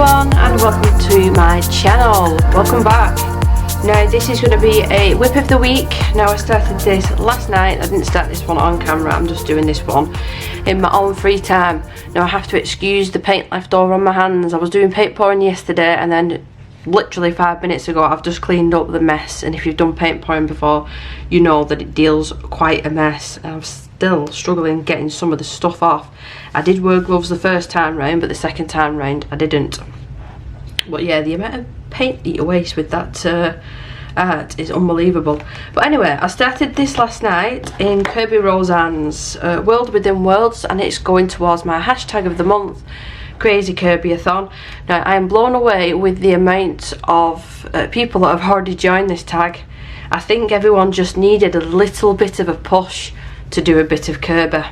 everyone and welcome to my channel. Welcome back. Now this is going to be a whip of the week. Now I started this last night. I didn't start this one on camera, I'm just doing this one in my own free time. Now I have to excuse the paint left over on my hands. I was doing paint pouring yesterday and then literally 5 minutes ago I've just cleaned up the mess, and if you've done paint pouring before you know that it deals quite a mess. I'm still struggling getting some of the stuff off. I did wear gloves the first time round, but the second time round I didn't. But yeah, the amount of paint that you waste with that art is unbelievable. But anyway, I started this last night in Kirby Roseanne's World Within Worlds, and it's going towards my hashtag of the month, Crazy Kirby-a-thon. Now I am blown away with the amount of people that have already joined this tag. I think everyone just needed a little bit of a push to do a bit of Kirby.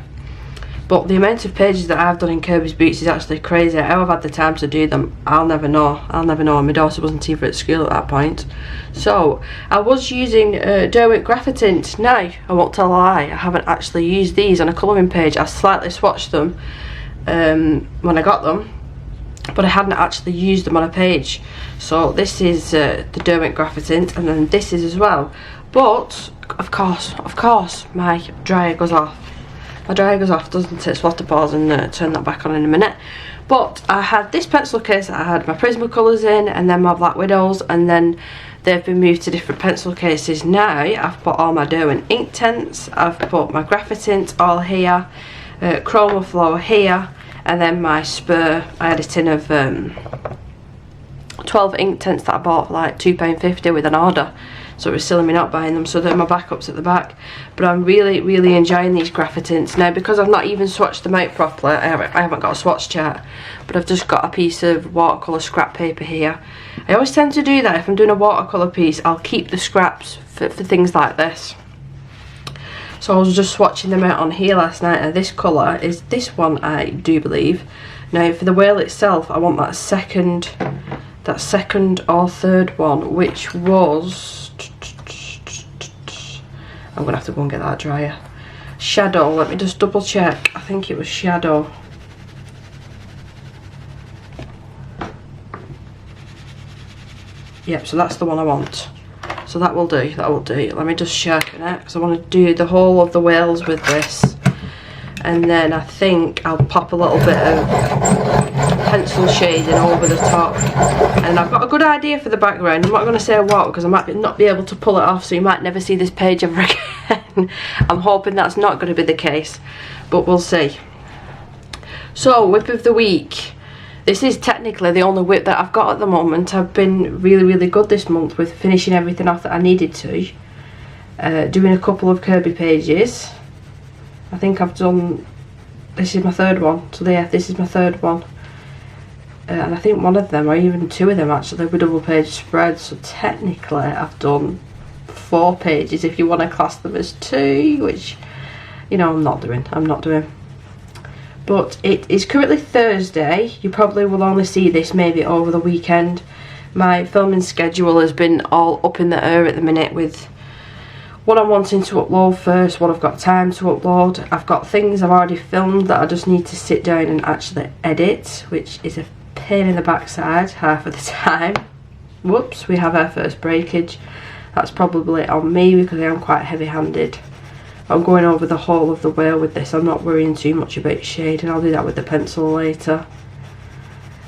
But the amount of pages that I've done in Kirby's Boots is actually crazy. How I've had the time to do them, I'll never know. I'll never know. My daughter wasn't even at school at that point. So, I was using Derwent Graphitint. Now, I won't tell a lie, I haven't actually used these on a colouring page. I slightly swatched them when I got them, but I hadn't actually used them on a page. So, this is the Derwent Graphitint, and then this is as well. But, of course, my dryer goes off. My dryer goes off, doesn't it? So I have to pause and turn that back on in a minute. But I had this pencil case, I had my Prismacolors in, and then my Black Widows, and then they've been moved to different pencil cases. Now I've put all my Derwent Inktents, I've put my Graphitint all here, Chromaflow here, and then my spur. I had a tin of 12 Inktents that I bought for like £2.50 with an order. So it was silly me not buying them, so they're my backups at the back. But I'm really enjoying these Graphitints. Now, because I've not even swatched them out properly, I haven't got a swatch chart, but I've just got a piece of watercolour scrap paper here. I always tend to do that. If I'm doing a watercolour piece, I'll keep the scraps for things like this. So I was just swatching them out on here last night, and this colour is this one, I do believe. Now, for the whale itself, I want that second or third one, which was... I'm going to have to go and get that dryer. Shadow, let me just double check. I think it was Shadow. Yep, so that's the one I want. So that will do, that will do. Let me just sharpen it, because I want to do the whole of the whales with this. And then I think I'll pop a little bit of pencil shading over the top. And I've got a good idea for the background. I'm not going to say what, because I might not be able to pull it off, so you might never see this page ever again. I'm hoping that's not going to be the case, but we'll see. So, whip of the week. This is technically the only whip that I've got at the moment. I've been really good this month with finishing everything off that I needed to. Doing a couple of Kirby pages. I think I've done, this is my third one, so yeah, this is my third one. And I think one of them, or even two of them actually, were double page spreads, so technically I've done 4 pages if you want to class them as 2, which, you know, I'm not doing. But it is currently Thursday. You probably will only see this maybe over the weekend. My filming schedule has been all up in the air at the minute with what I'm wanting to upload first, what I've got time to upload. I've got things I've already filmed that I just need to sit down and actually edit, which is a pain in the backside half of the time. Whoops, we have our first breakage. That's probably on me because I am quite heavy-handed. I'm going over the whole of the whale with this. I'm not worrying too much about shading. I'll do that with the pencil later.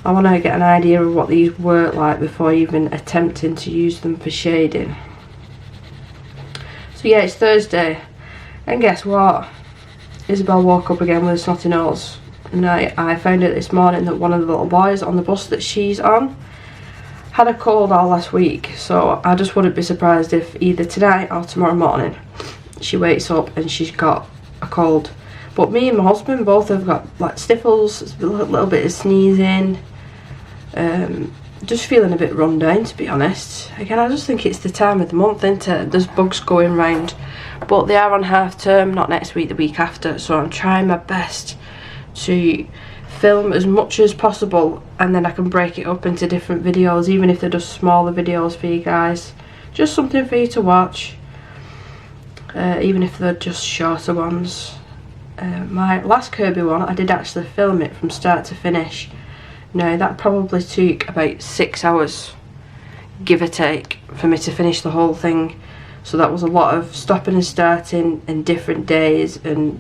I want to get an idea of what these work like before even attempting to use them for shading. So yeah, it's Thursday, and guess what? Isabel woke up again with a snotty nose. And I found out this morning that one of the little boys on the bus that she's on had a cold all last week. So I just wouldn't be surprised if either tonight or tomorrow morning she wakes up and she's got a cold. But me and my husband both have got like sniffles, a little bit of sneezing, just feeling a bit run down, to be honest. Again, I just think it's the time of the month, isn't it? There's bugs going round, but they are on half term, not next week, the week after, so I'm trying my best to film as much as possible, and then I can break it up into different videos, even if they're just smaller videos for you guys, just something for you to watch, even if they're just shorter ones. My last Kirby one, I did actually film it from start to finish. Now that probably took about 6 hours, give or take, for me to finish the whole thing. So that was a lot of stopping and starting and different days and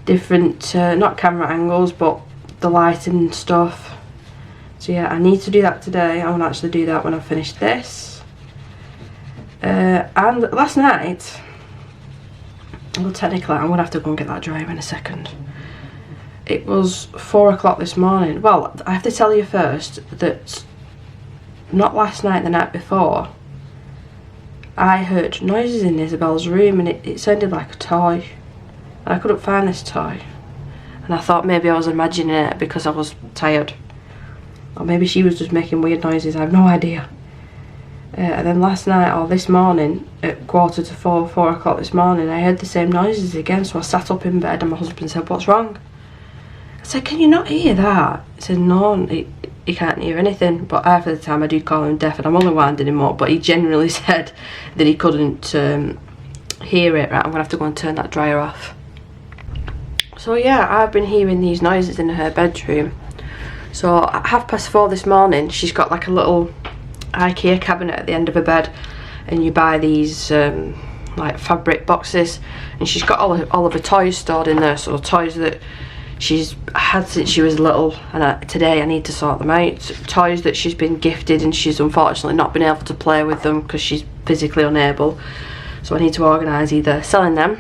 different, not camera angles, but the lighting and stuff. So yeah, I need to do that today. I will actually do that when I finish this. And last night, well, technically I'm going to have to go and get that dryer in a second. It was 4 o'clock this morning. Well, I have to tell you first that not last night, the night before, I heard noises in Isabel's room, and it sounded like a toy, and I couldn't find this toy, and I thought maybe I was imagining it because I was tired, or maybe she was just making weird noises. I have no idea. And then last night, or this morning, at 3:45, 4 o'clock this morning, I heard the same noises again. So I sat up in bed and my husband said, "What's wrong?" I said, "Can you not hear that?" He said, "No, he can't hear anything." But half of the time I do call him deaf, and I'm only winding him up, but he generally said that he couldn't hear it. Right, I'm gonna have to go and turn that dryer off. So yeah, I've been hearing these noises in her bedroom. So at 4:30 this morning, she's got like a little IKEA cabinet at the end of her bed, and you buy these like fabric boxes, and she's got all of her toys stored in there. So toys that she's had since she was little, and today I need to sort them out. Toys that she's been gifted and she's unfortunately not been able to play with them because she's physically unable. So I need to organise either selling them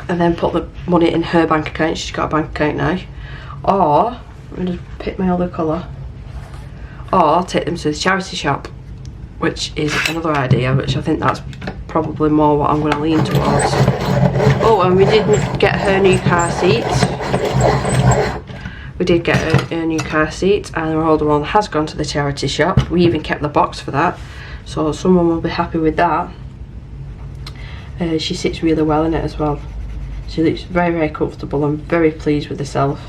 and then put the money in her bank account. She's got a bank account now, or I'm going to pick my other colour, or take them to the charity shop, which is another idea, which I think that's probably more what I'm going to lean towards. Oh, and we didn't get her new car seat. We did get her new car seat, and her older one has gone to the charity shop. We even kept the box for that, so someone will be happy with that. She sits really well in it as well. She looks very, very comfortable. I'm very pleased with herself.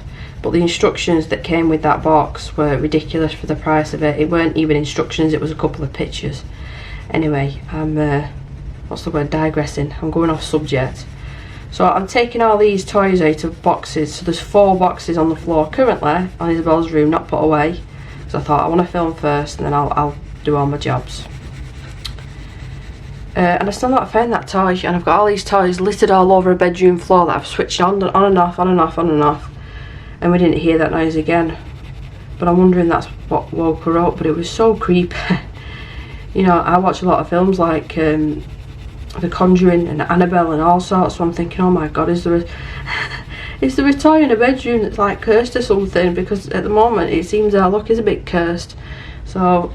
But the instructions that came with that box were ridiculous for the price of it. It weren't even instructions, it was a couple of pictures. Anyway, I'm what's the word, digressing. I'm going off subject. So I'm taking all these toys out of boxes. So there's 4 boxes on the floor currently on Isabel's room, not put away. So I thought I want to film first, and then I'll do all my jobs. And I still not found that toy, and I've got all these toys littered all over a bedroom floor that I've switched on and off, on and off, on and off, and we didn't hear that noise again. But I'm wondering that's what woke her up. But it was so creepy. You know, I watch a lot of films like The Conjuring and Annabelle and all sorts, so I'm thinking, oh my god, is there a toy in a bedroom that's like cursed or something? Because at the moment it seems our luck is a bit cursed. So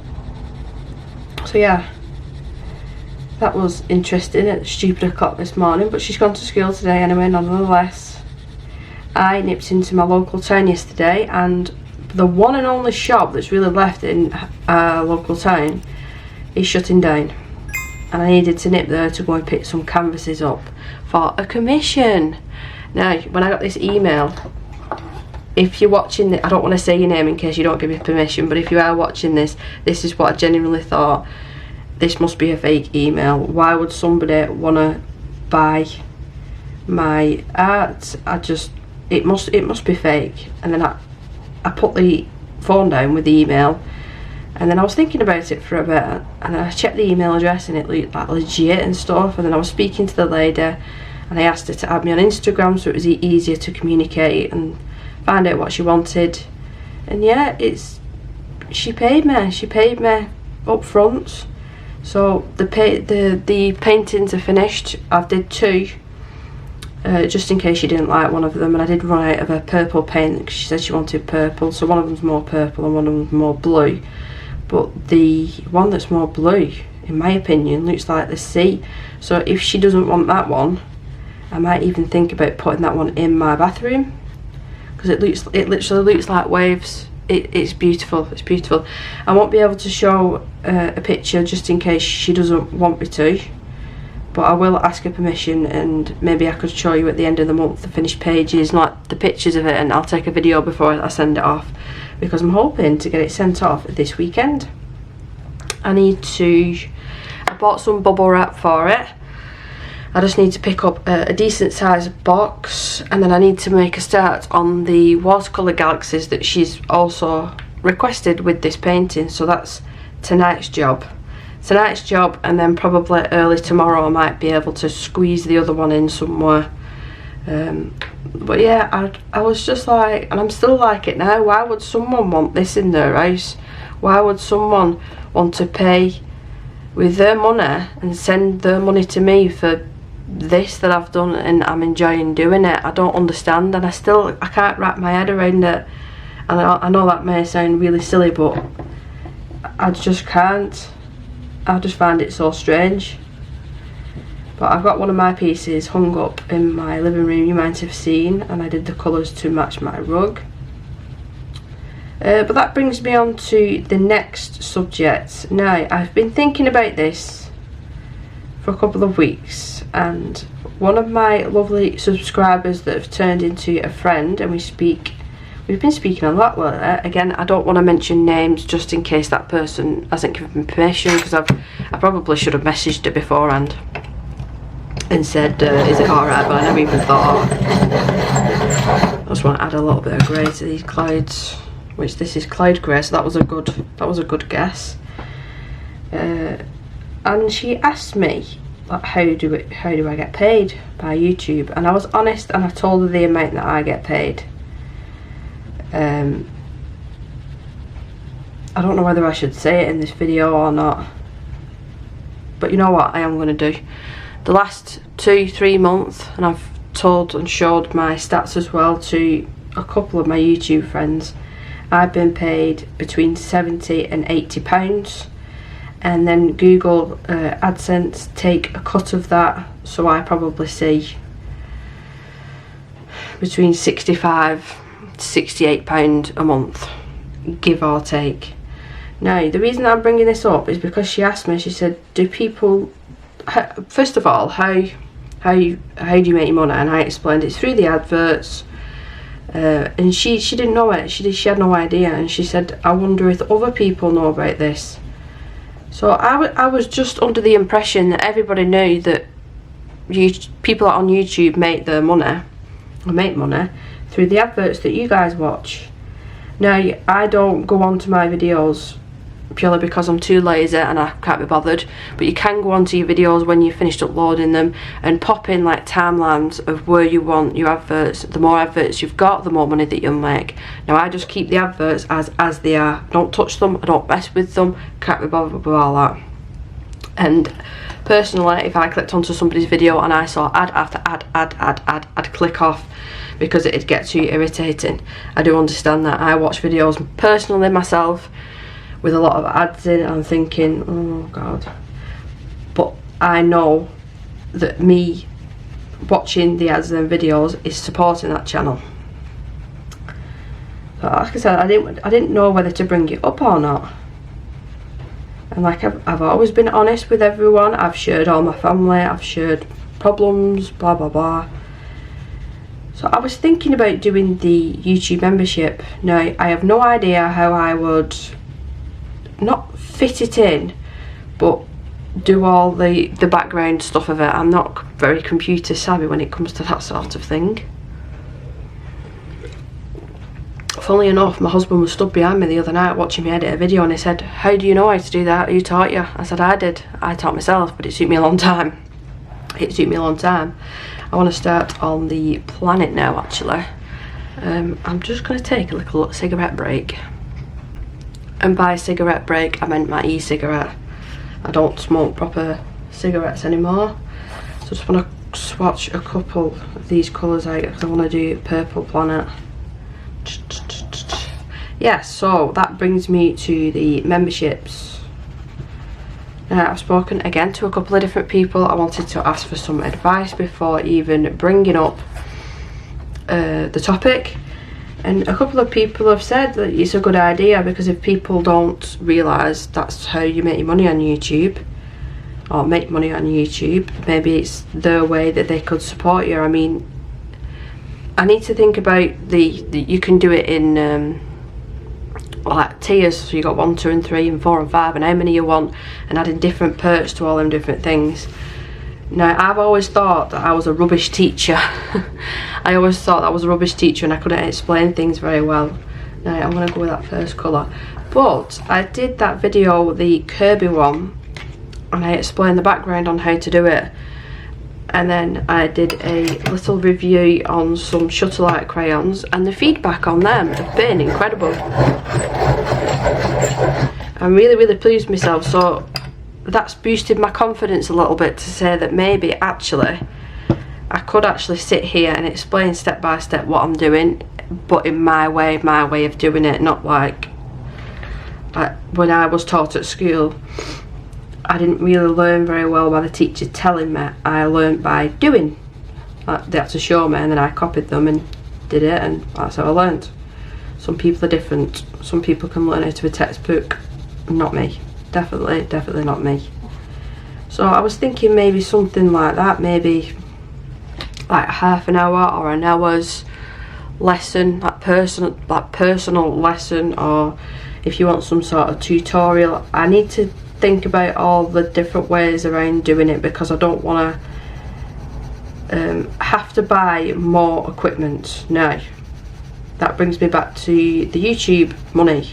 yeah, that was interesting at the stupid o'clock this morning. But she's gone to school today anyway, nonetheless. I nipped into my local town yesterday, and the one and only shop that's really left in our local town is shutting down, and I needed to nip there to go and pick some canvases up for a commission. Now, when I got this email, if you're watching it, I don't want to say your name in case you don't give me permission, but if you are watching this, this is what I genuinely thought. This must be a fake email. Why would somebody want to buy my art? It must be fake. And then I put the phone down with the email, and then I was thinking about it for a bit, and I checked the email address and it looked like legit and stuff. And then I was speaking to the lady, and I asked her to add me on Instagram so it was easier to communicate and find out what she wanted. And yeah, she paid me up front. So the paintings are finished. I did 2, just in case she didn't like one of them, and I did run out of a purple paint because she said she wanted purple. So one of them's more purple and one of them's more blue. But the one that's more blue, in my opinion, looks like the sea. So if she doesn't want that one, I might even think about putting that one in my bathroom, because it literally looks like waves. It's beautiful. It's beautiful. I won't be able to show a picture just in case she doesn't want me to, but I will ask her permission, and maybe I could show you at the end of the month the finished pages, like the pictures of it, and I'll take a video before I send it off, because I'm hoping to get it sent off this weekend. I bought some bubble wrap for it. I just need to pick up a decent sized box, and then I need to make a start on the watercolour galaxies that she's also requested with this painting. So that's tonight's job, and then probably early tomorrow I might be able to squeeze the other one in somewhere. But yeah, I was just like, and I'm still like it now, why would someone want this in their house? Why would someone want to pay with their money and send their money to me for this that I've done and I'm enjoying doing it? I don't understand, and I can't wrap my head around it. And I know that may sound really silly, but I just can't. I just find it so strange. But I've got one of my pieces hung up in my living room, you might have seen, and I did the colours to match my rug. But that brings me on to the next subject. Now, I've been thinking about this for a couple of weeks, and one of my lovely subscribers that have turned into a friend, and we've been speaking a lot lately. Again, I don't want to mention names just in case that person hasn't given me permission, because I probably should have messaged her beforehand and said, is it alright? But I never even thought. I just want to add a little bit of grey to these clouds, which this is cloud grey, so that was a good guess. And she asked me, like, how do I get paid by YouTube? And I was honest, and I told her the amount that I get paid. I don't know whether I should say it in this video or not, but you know what I am going to do. The last 2-3 months, and I've told and showed my stats as well to a couple of my YouTube friends, I've been paid between £70 and £80, and then Google AdSense take a cut of that, so I probably see between £65 to £68 a month, give or take. Now, the reason I'm bringing this up is because she asked me, she said, do people, first of all, how do you make your money? And I explained it's through the adverts, and she didn't know it, she had no idea, and she said, I wonder if other people know about this. So I was just under the impression that everybody knew that people on YouTube make money through the adverts that you guys watch. Now, I don't go onto my videos purely because I'm too lazy and I can't be bothered, but you can go onto your videos when you've finished uploading them and pop in like timelines of where you want your adverts. The more adverts you've got, the more money that you'll make. Now, I just keep the adverts as they are. I don't touch them, I don't mess with them, can't be bothered with all that. And personally, if I clicked onto somebody's video and I saw ad after ad, I'd click off, because it'd get too irritating. I do understand that. I watch videos personally myself with a lot of ads in, and I'm thinking, oh god. But I know that me watching the ads and videos is supporting that channel. So like I said, I didn't know whether to bring it up or not. And like I've always been honest with everyone. I've shared all my family, I've shared problems, blah blah blah. So I was thinking about doing the YouTube membership. Now, I have no idea how I would not fit it in, but do all the background stuff of it. I'm not very computer savvy when it comes to that sort of thing. Funnily enough, my husband was stood behind me the other night watching me edit a video, and he said, how do you know how to do that? Who taught you? I said, I did. I taught myself, but it took me a long time. I want to start on the planet now, actually. I'm just going to take a little cigarette break. And by cigarette break, I meant my e-cigarette. I don't smoke proper cigarettes anymore. So I just want to swatch a couple of these colours out, because I want to do Purple Planet. Yeah, so that brings me to the memberships. Now, I've spoken again to a couple of different people. I wanted to ask for some advice before even bringing up the topic, and a couple of people have said that it's a good idea, because if people don't realise that's how you make your money on YouTube, or make money on YouTube, maybe it's their way that they could support you. I mean, I need to think about you can do it in like tiers, so you got 1, 2 and 3 and 4 and 5 and how many you want, and adding different perks to all them different things. Now, I've always thought that I was a rubbish teacher. I always thought that I was a rubbish teacher and I couldn't explain things very well. Now, I'm going to go with that first colour. But I did that video, the Kirby one, and I explained the background on how to do it. And then I did a little review on some Shutterlight crayons, and the feedback on them have been incredible. I'm really pleased with myself, so that's boosted my confidence a little bit to say that maybe actually I could actually sit here and explain step by step what I'm doing, but in my way of doing it, not like when I was taught at school. I didn't really learn very well by the teacher telling me. I learned by doing. Like, they had to show me and then I copied them and did it, and that's how I learned. Some people are different. Some people can learn out of a textbook. Not me. Definitely not me. So I was thinking maybe something like that, maybe like half an hour or an hour's lesson, like personal lesson, or if you want some sort of tutorial. I need to think about all the different ways around doing it, because I don't want to have to buy more equipment. Now, that brings me back to the YouTube money.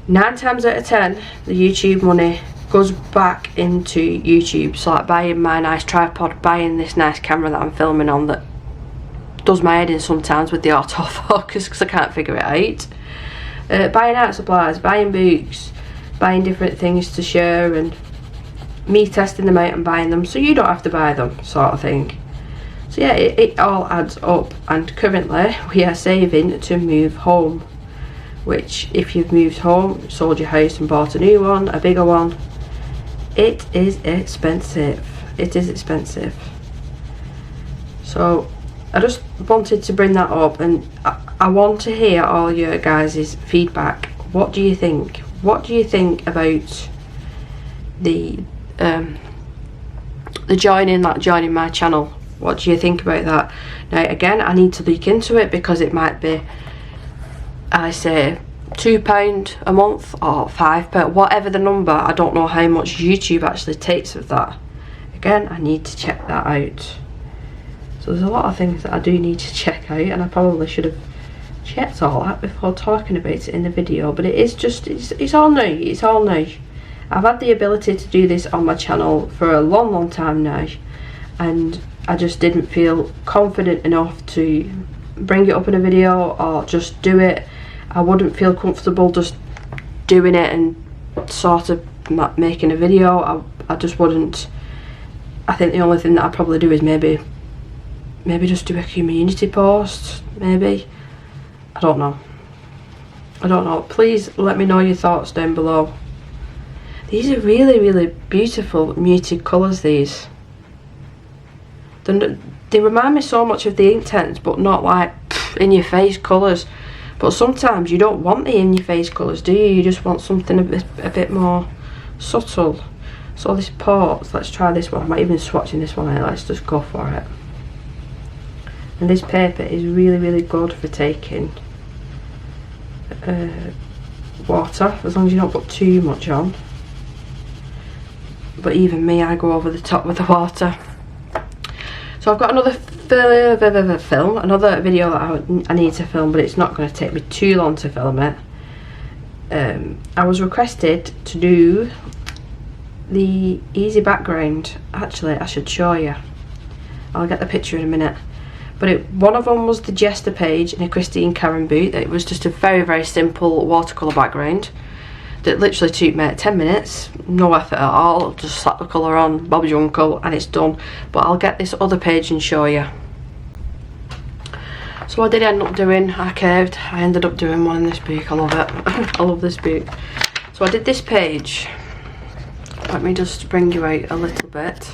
9 times out of 10, the YouTube money goes back into YouTube. So like buying my nice tripod, buying this nice camera that I'm filming on that does my head in sometimes with the autofocus because I can't figure it out. Buying art supplies, buying books, buying different things to share, and me testing them out and buying them so you don't have to buy them, sort of thing. So yeah, it all adds up, and currently we are saving to move home. Which, if you've moved home, sold your house and bought a new one, a bigger one, it is expensive. It is expensive. So I just wanted to bring that up, and I want to hear all your guys' feedback. What do you think? What do you think about the joining my channel? What do you think about that? Now again, I need to look into it, because it might be, I say, £2 a month or £5, whatever the number. I don't know how much YouTube actually takes of that. Again, I need to check that out. So there's a lot of things that I do need to check out, and I probably should have checked all that before talking about it in the video, but it is just, it's all new. It's all new. I've had the ability to do this on my channel for a long time now, and I just didn't feel confident enough to bring it up in a video or just do it. I wouldn't feel comfortable just doing it and sort of making a video. I just wouldn't. I think the only thing that I'd probably do is maybe just do a community post, maybe. I don't know. Please let me know your thoughts down below. These are really beautiful muted colours, these. They remind me so much of the Inktense, but not like in your face colours. But sometimes you don't want the in your face colours, do you? You just want something a bit more subtle. So this pot, let's try this one. I'm not even swatching this one out, let's just go for it. And this paper is really good for taking water, as long as you don't put too much on. But even me, I go over the top with the water. So I've got another another video that I need to film, but it's not going to take me too long to film it. I was requested to do the easy background. Actually, I should show you. I'll get the picture in a minute. But one of them was the Jester page in a Christine Karen boot. It was just a very simple watercolour background that literally took me 10 minutes, no effort at all. Just slap the colour on, Bob's your uncle, and it's done. But I'll get this other page and show you. So what did I end up doing? I ended up doing one in this book. I love it. I love this book. So I did this page. Let me just bring you out a little bit.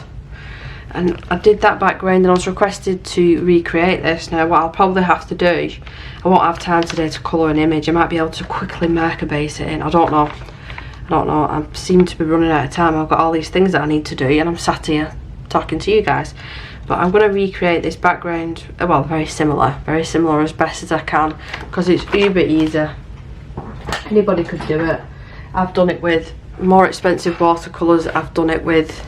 And I did that background, and I was requested to recreate this. Now what I'll probably have to do, I won't have time today to colour an image. I might be able to quickly marker base it in. I don't know. I seem to be running out of time. I've got all these things that I need to do, and I'm sat here talking to you guys. But I'm going to recreate this background, well, very similar as best as I can, because it's uber easy. Anybody could do it. I've done it with more expensive watercolours. I've done it with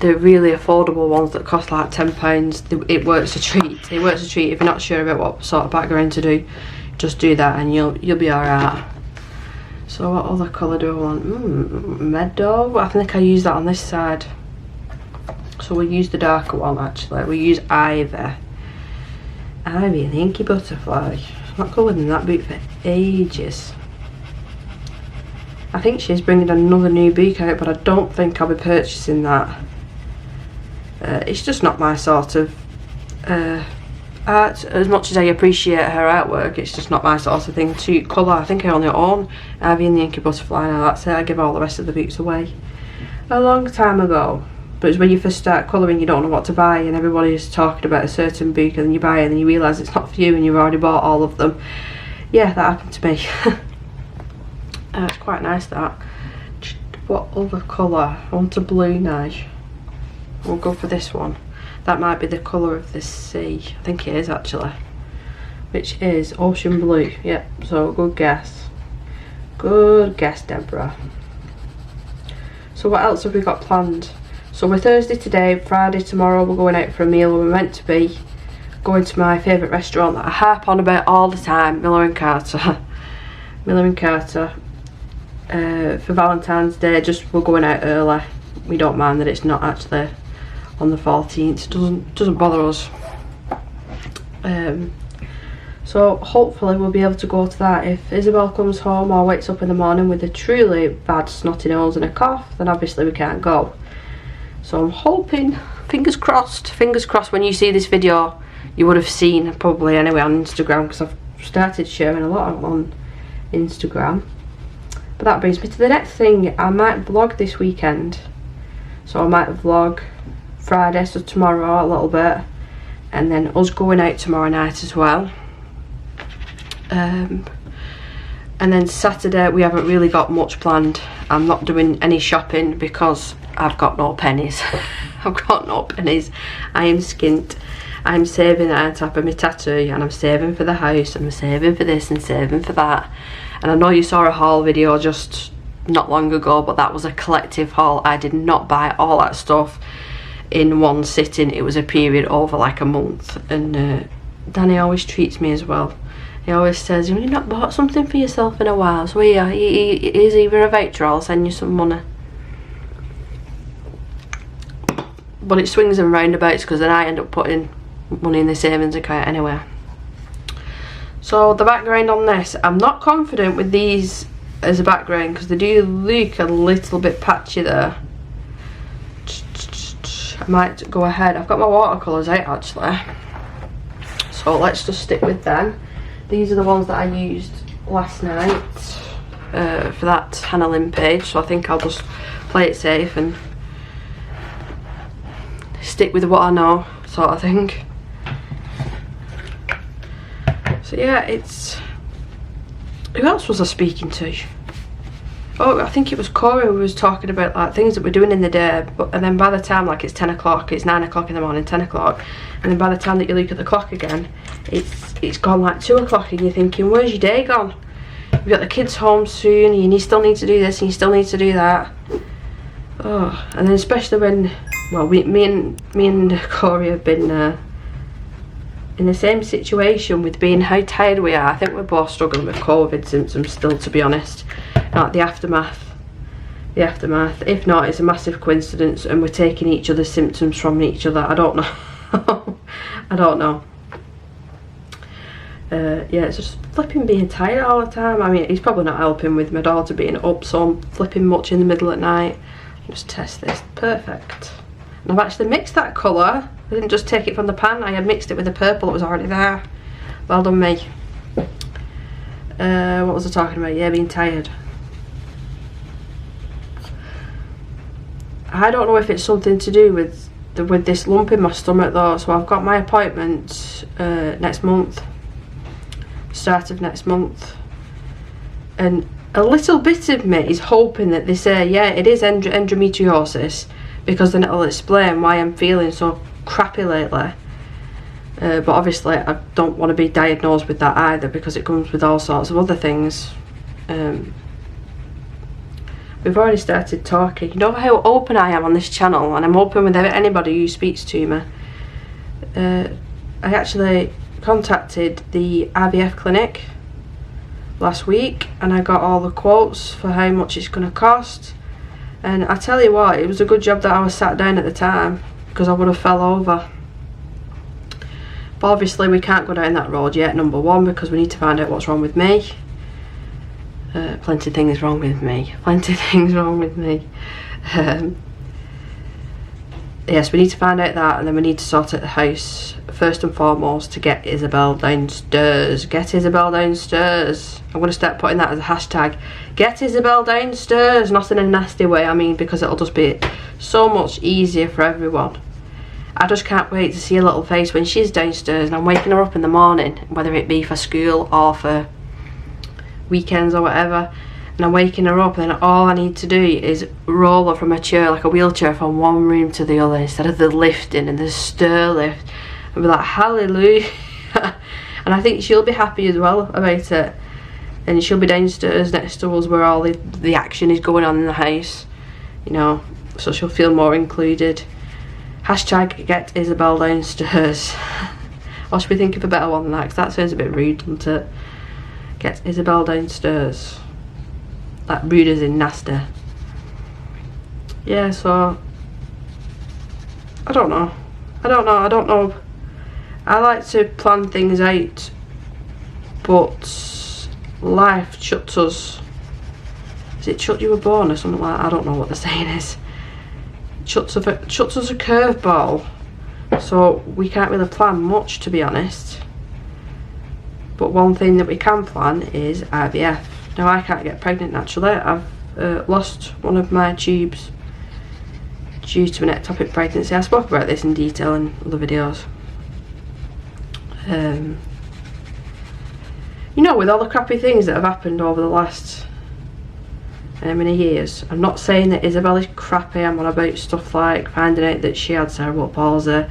the really affordable ones that cost like £10. It works a treat. It works a treat. If you're not sure about what sort of background to do, just do that and you'll be alright. So what other colour do I want? Meadow. I think I use that on this side. So we'll use the darker one actually. We'll use Ivy. Ivy and the Inky Butterfly. I've not coloured in that book for ages. I think she's bringing another new book out, but I don't think I'll be purchasing that. It's just not my sort of art. As much as I appreciate her artwork, it's just not my sort of thing to colour. I think I only own Ivy and the Inky Butterfly, and that's it. I give all the rest of the books away a long time ago. But it's when you first start colouring, you don't know what to buy, and everybody's talking about a certain book, and then you buy it and then you realise it's not for you and you've already bought all of them. Yeah, that happened to me. It's quite nice that. What other colour? I want a blue now. We'll go for this one. That might be the colour of the sea. I think it is actually. Which is ocean blue. Yep, so good guess. Good guess, Deborah. So what else have we got planned? So we're Thursday today, Friday tomorrow we're going out for a meal. We're meant to be going to my favourite restaurant that I harp on about all the time, Miller and Carter. Miller and Carter. For Valentine's Day, just we're going out early. We don't mind that it's not actually on the 14th. It doesn't bother us. So hopefully we'll be able to go to that. If Isabel comes home or wakes up in the morning with a truly bad snotty nose and a cough, then obviously we can't go. So I'm hoping, fingers crossed when you see this video, you would have seen probably anyway on Instagram, because I've started sharing a lot on Instagram. But that brings me to the next thing. I might vlog this weekend. So I might vlog Friday, so tomorrow a little bit, and then us going out tomorrow night as well. And then Saturday we haven't really got much planned. I'm not doing any shopping because I've got no pennies. I've got no pennies. I am skint. I'm saving on top of my tattoo, and I'm saving for the house, and I'm saving for this and saving for that. And I know you saw a haul video just not long ago, but that was a collective haul. I did not buy all that stuff in one sitting. It was a period over like a month. And Danny always treats me as well. He always says, you've not bought something for yourself in a while, so here, here's either a voucher or I'll send you some money. But it swings and roundabouts, because then I end up putting money in the savings account anyway. So the background on this, I'm not confident with these as a background, because they do look a little bit patchy there. I might go ahead. I've got my watercolours out actually, so let's just stick with them. These are the ones that I used last night for that Hannah Lynn page, so I think I'll just play it safe and stick with what I know, sort of thing. So yeah, it's... Who else was I speaking to? Oh, I think it was Corey who was talking about like things that we're doing in the day, and then by the time like it's 10 o'clock, it's 9 o'clock in the morning, 10 o'clock, and then by the time that you look at the clock again, it's gone like 2 o'clock, and you're thinking, where's your day gone? You've got the kids home soon, and you still need to do this, and you still need to do that. Oh, and then especially when, well, me and Corey have been in the same situation with being how tired we are. I think we're both struggling with COVID symptoms still, to be honest. Not the aftermath. If not, it's a massive coincidence and we're taking each other's symptoms from each other. I don't know. I don't know. Yeah, it's just flipping being tired all the time. I mean, it's probably not helping with my daughter being up, so I'm flipping much in the middle at night. Just test this. Perfect. And I've actually mixed that colour. I didn't just take it from the pan, I had mixed it with the purple that was already there. Well done me. What was I talking about? Yeah, being tired. I don't know if it's something to do with this lump in my stomach though. So I've got my appointment next month, start of next month, and a little bit of me is hoping that they say, yeah, it is endometriosis, because then it'll explain why I'm feeling so crappy lately. But obviously I don't want to be diagnosed with that either, because it comes with all sorts of other things. we've already started talking. You know how open I am on this channel, and I'm open with anybody who speaks to me. I actually contacted the IVF clinic last week, and I got all the quotes for how much it's going to cost. And I tell you what, it was a good job that I was sat down at the time, because I would have fell over. But obviously we can't go down that road yet, number one, because we need to find out what's wrong with me. Plenty of things wrong with me. Plenty of things wrong with me. Yes, we need to find out that, and then we need to sort out the house first and foremost to get Isabel downstairs. Get Isabel downstairs. I'm going to start putting that as a hashtag. Get Isabel downstairs. Not in a nasty way, I mean, because it'll just be so much easier for everyone. I just can't wait to see her little face when she's downstairs and I'm waking her up in the morning, whether it be for school or for weekends or whatever, and I'm waking her up, and then all I need to do is roll her from a chair, like a wheelchair, from one room to the other instead of the lifting and the stair lift. I'll be like, hallelujah. And I think she'll be happy as well about it, and she'll be downstairs next to us where all the action is going on in the house, you know, so she'll feel more included. Hashtag get Isabel downstairs. Or should we think of a better one than that, because that sounds a bit rude, doesn't it? Get Isabel downstairs. Like rude as in nasty. Yeah, so I don't know. I like to plan things out, but life chucks us. Is it chuck you were born or something like that? I don't know what the saying is. Chucks us a curveball, so we can't really plan much, to be honest. But one thing that we can plan is IVF. Now, I can't get pregnant naturally. I've lost one of my tubes due to an ectopic pregnancy. I spoke about this in detail in other videos. You know, with all the crappy things that have happened over the last many years, I'm not saying that Isabel is crappy. I'm on about stuff like finding out that she had cerebral palsy,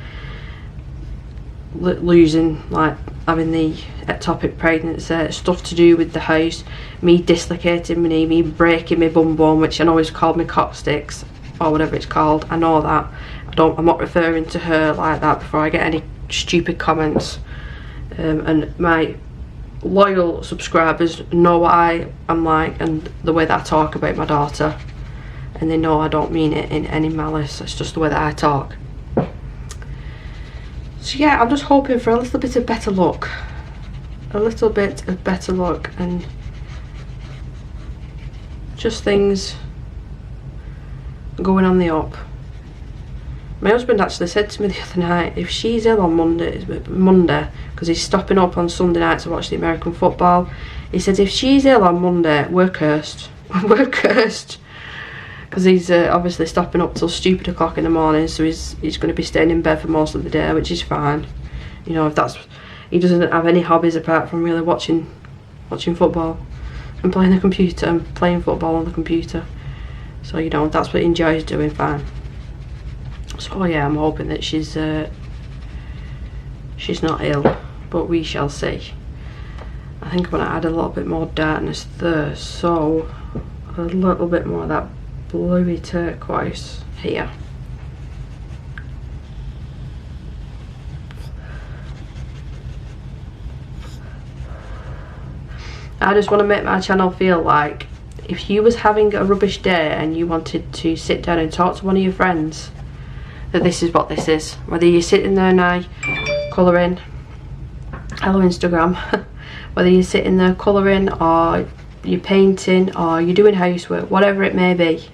losing, like having the ectopic pregnancy, stuff to do with the house, me dislocating my knee, me breaking my bum bone, which I know is called my cock sticks or whatever it's called. I know that. I'm not referring to her like that before I get any stupid comments. And my loyal subscribers know what I am like and the way that I talk about my daughter, and they know I don't mean it in any malice. It's just the way that I talk. So yeah, I'm just hoping for a little bit of better luck. And just things going on the up. My husband actually said to me the other night, if she's ill on Monday, because he's stopping up on Sunday night to watch the American football, he said if she's ill on Monday, we're cursed. We're cursed. Because he's obviously stopping up till stupid o'clock in the morning, so he's going to be staying in bed for most of the day, which is fine. You know, if that's, he doesn't have any hobbies apart from really watching football and playing the computer and playing football on the computer. So, you know, that's what he enjoys doing, fine. So yeah, I'm hoping that she's not ill, but we shall see. I think I'm going to add a little bit more darkness there, so a little bit more of that bluey turquoise here. I just want to make my channel feel like if you was having a rubbish day and you wanted to sit down and talk to one of your friends, that this is what this is. Whether you're sitting there now colouring, hello Instagram, whether you're sitting there colouring or you're painting or you're doing housework, whatever it may be.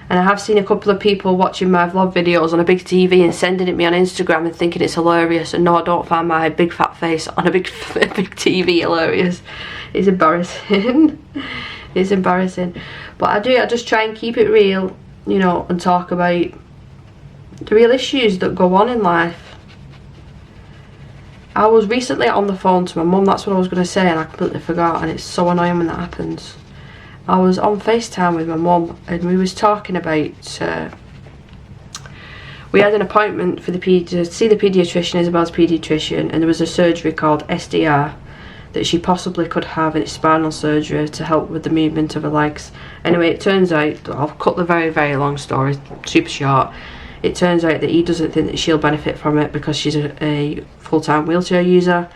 And I have seen a couple of people watching my vlog videos on a big TV and sending it me on Instagram and thinking it's hilarious, and no, I don't find my big fat face on a big TV hilarious. It's embarrassing. It's embarrassing. But I just try and keep it real, you know, and talk about the real issues that go on in life. I was recently on the phone to my mum, that's what I was going to say, and I completely forgot, and it's so annoying when that happens. I was on FaceTime with my mum and we was talking about, we had an appointment for to see the paediatrician, Isabel's paediatrician, and there was a surgery called SDR that she possibly could have a spinal surgery to help with the movement of her legs. Anyway, it turns out, I'll cut the very, very long story super short. It turns out that he doesn't think that she'll benefit from it because she's a full-time wheelchair user.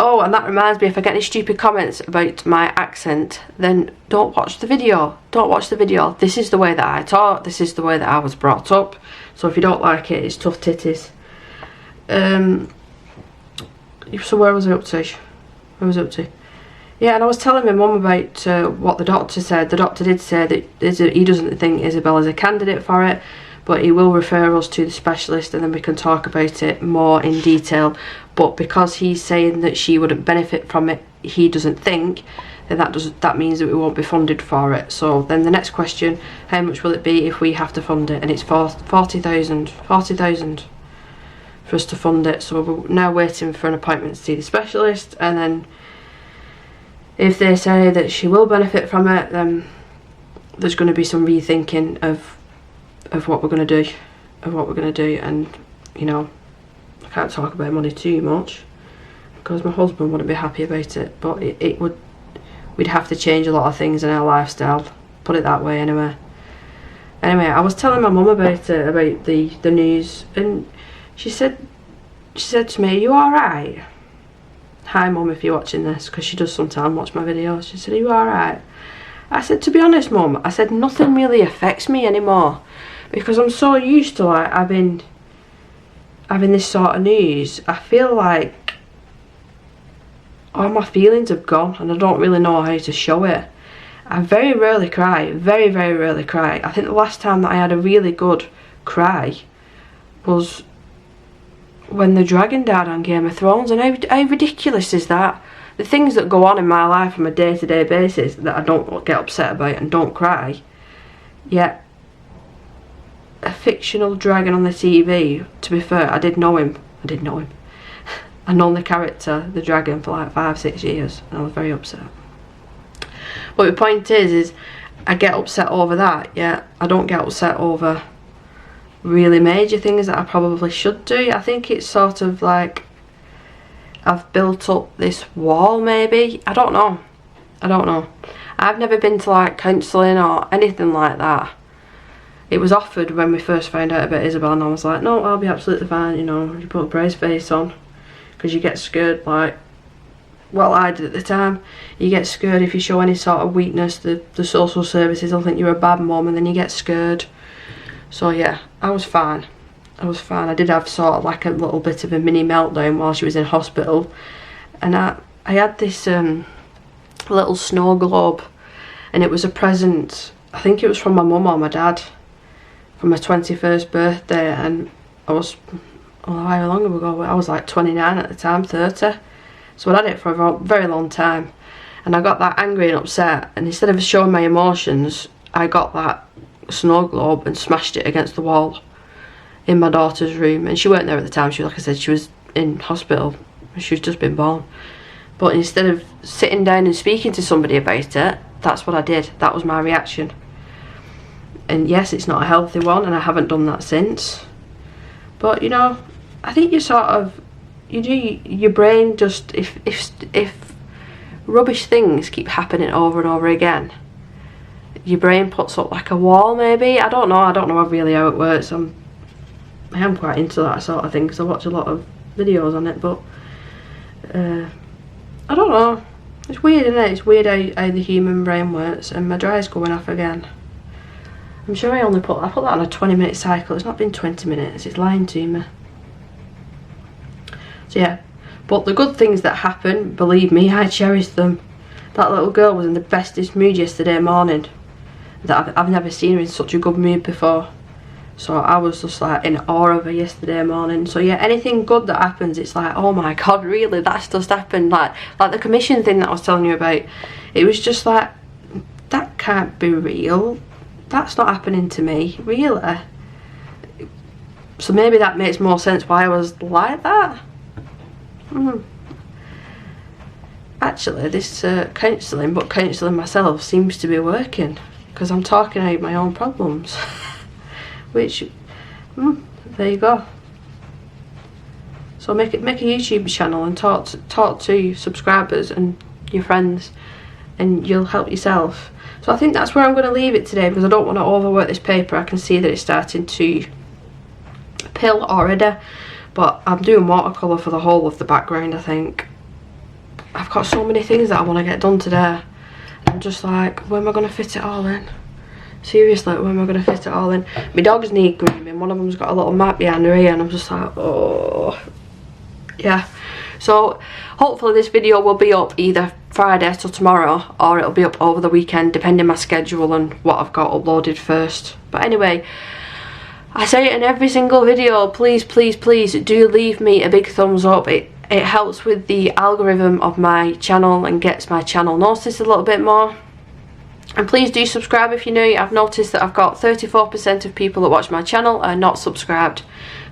Oh, and that reminds me, if I get any stupid comments about my accent, then don't watch the video. Don't watch the video. This is the way that I talk. This is the way that I was brought up. So if you don't like it, it's tough titties. So where was I up to? Yeah, and I was telling my mum about what the doctor said. The doctor did say that he doesn't think Isabella's a candidate for it, but he will refer us to the specialist and then we can talk about it more in detail. But because he's saying that she wouldn't benefit from it, he doesn't think, then that means that we won't be funded for it. So then the next question, how much will it be if we have to fund it? And it's 40,000 for us to fund it. So we're now waiting for an appointment to see the specialist, and then if they say that she will benefit from it, then there's going to be some rethinking of what we're going to do. And you know, I can't talk about money too much because my husband wouldn't be happy about it, but we'd have to change a lot of things in our lifestyle, put it that way. Anyway, I was telling my mum about it, about the news, and she said to me, "Are you alright?" Hi mum, if you're watching this, because she does sometimes watch my videos. She said, "Are you alright?" I said, "To be honest mum," I said, "nothing really affects me anymore because I'm so used to like having this sort of news. I feel like all my feelings have gone and I don't really know how to show it. I very rarely cry, very, very rarely cry. I think the last time that I had a really good cry was when the dragon died on Game of Thrones. And how ridiculous is that? The things that go on in my life on a day-to-day basis that I don't get upset about and don't cry, yet a fictional dragon on the TV, to be fair, I did know him. I known the character, the dragon, for like 5-6 years, and I was very upset. But the point is I get upset over that, yet I don't get upset over really major things that I probably should do. I think it's sort of like I've built up this wall, maybe. I don't know. I've never been to like counselling or anything like that. It was offered when we first found out about Isabel, and I was like, no, I'll be absolutely fine, you know, you put a brave face on, because you get scared, like, well, I did at the time. You get scared if you show any sort of weakness. The social services will think you're a bad mum, and then you get scared. So yeah, I was fine. I did have sort of like a little bit of a mini meltdown while she was in hospital, and I had this little snow globe, and it was a present, I think it was from my mum or my dad, for my 21st birthday. And I was, well, how long ago? I was like 29 at the time, 30. So I had it for a very long time, and I got that angry and upset, and instead of showing my emotions, I got that snow globe and smashed it against the wall in my daughter's room. And she weren't there at the time. She was, like I said, she was in hospital. She was just been born. But instead of sitting down and speaking to somebody about it, that's what I did. That was my reaction. And yes, it's not a healthy one, and I haven't done that since. But you know, I think you sort of, your brain just, if rubbish things keep happening over and over again, your brain puts up like a wall, maybe. I don't know really how it works. I am quite into that sort of thing because I watch a lot of videos on it, but I don't know. It's weird, isn't it? It's weird how the human brain works. And my dryer's going off again. I'm sure I put that on a 20-minute cycle. It's not been 20 minutes. It's lying to me. So yeah, but the good things that happen, believe me, I cherish them. That little girl was in the bestest mood yesterday morning. That I've never seen her in such a good mood before. So I was just like in awe of her yesterday morning. So yeah, anything good that happens, it's like, oh my god, really? That's just happened. Like the commission thing that I was telling you about. It was just like, that can't be real. That's not happening to me, really. So maybe that makes more sense why I was like that. Actually, this counselling, but counselling myself, seems to be working, because I'm talking out my own problems. Which, there you go. So make a YouTube channel and talk to subscribers and your friends, and you'll help yourself. So I think that's where I'm going to leave it today, because I don't want to overwork this paper. I can see that it's starting to pill already, but I'm doing watercolour for the whole of the background. I think I've got so many things that I want to get done today. I'm just like, where am I going to fit it all in? Seriously, where am I going to fit it all in? My dogs need grooming. One of them's got a little mat behind her ear, and I'm just like, oh yeah. So hopefully this video will be up either Friday till tomorrow, or it'll be up over the weekend, depending my schedule and what I've got uploaded first. But anyway, I say it in every single video, please do leave me a big thumbs up. It helps with the algorithm of my channel and gets my channel noticed a little bit more. And please do subscribe if you're new. I've noticed that I've got 34% of people that watch my channel are not subscribed.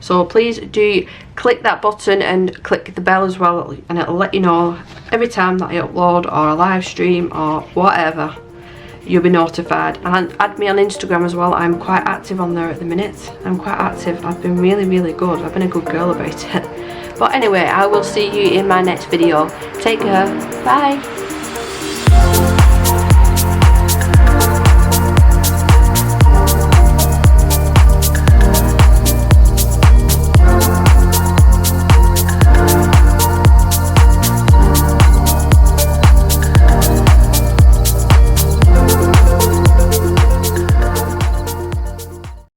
So please do click that button and click the bell as well, and it'll let you know every time that I upload or a live stream or whatever. You'll be notified. And add me on Instagram as well. I'm quite active on there at the minute. I'm quite active. I've been really good. I've been a good girl about it. But anyway, I will see you in my next video. Take care. Bye.